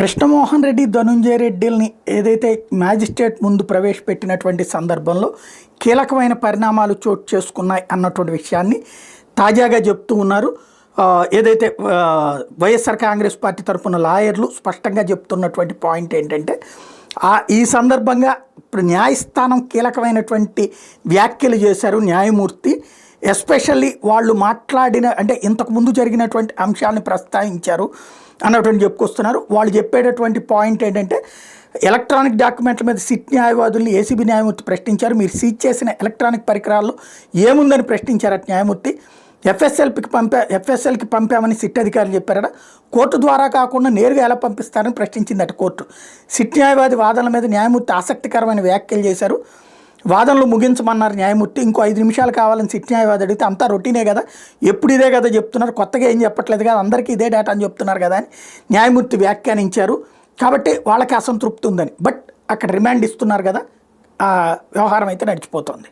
కృష్ణమోహన్ రెడ్డి, ధనుంజయ రెడ్డిల్ని ఏదైతే మ్యాజిస్ట్రేట్ ముందు ప్రవేశపెట్టినటువంటి సందర్భంలో కీలకమైన పరిణామాలు చోటు చేసుకున్నాయి అన్నటువంటి విషయాన్ని తాజాగా చెప్తూ ఉన్నారు. ఏదైతే వైఎస్ఆర్ కాంగ్రెస్ పార్టీ తరఫున లాయర్లు స్పష్టంగా చెప్తున్నటువంటి పాయింట్ ఏంటంటే, ఈ సందర్భంగా ఇప్పుడు న్యాయస్థానం కీలకమైనటువంటి వ్యాఖ్యలు చేశారు న్యాయమూర్తి. ఎస్పెషల్లీ వాళ్ళు మాట్లాడిన అంటే ఇంతకుముందు జరిగినటువంటి అంశాలను ప్రస్తావించారు అన్నటువంటి చెప్పుకొస్తున్నారు. వాళ్ళు చెప్పేటటువంటి పాయింట్ ఏంటంటే, ఎలక్ట్రానిక్ డాక్యుమెంట్ల మీద సిట్ న్యాయవాదుల్ని ఏసీబీ న్యాయమూర్తి ప్రశ్నించారు. మీరు సీజ్ చేసిన ఎలక్ట్రానిక్ పరికరాల్లో ఏముందని ప్రశ్నించారట న్యాయమూర్తి. ఎఫ్ఎస్ఎల్కి పంపామని సిట్ అధికారులు చెప్పారట. కోర్టు ద్వారా కాకుండా నేరుగా ఎలా పంపిస్తారని ప్రశ్నించిందట కోర్టు. సిట్ న్యాయవాది వాదనల మీద న్యాయమూర్తి ఆసక్తికరమైన వ్యాఖ్యలు చేశారు. వాదనలు ముగించమన్నారు న్యాయమూర్తి. ఇంకో 5 నిమిషాలు కావాలని సిట్ న్యాయవాది అడిగితే, అంతా రొటీనే కదా, ఎప్పుడు ఇదే కదా చెప్తున్నారు, కొత్తగా ఏం చెప్పట్లేదు కదా, అందరికీ ఇదే డేటా అని చెప్తున్నారు కదా అని న్యాయమూర్తి వ్యాఖ్యానించారు. కాబట్టి వాళ్ళకి అసంతృప్తి ఉందని. బట్ అక్కడ రిమాండ్ ఇస్తున్నారు కదా, ఆ వ్యవహారం అయితే నడిచిపోతుంది.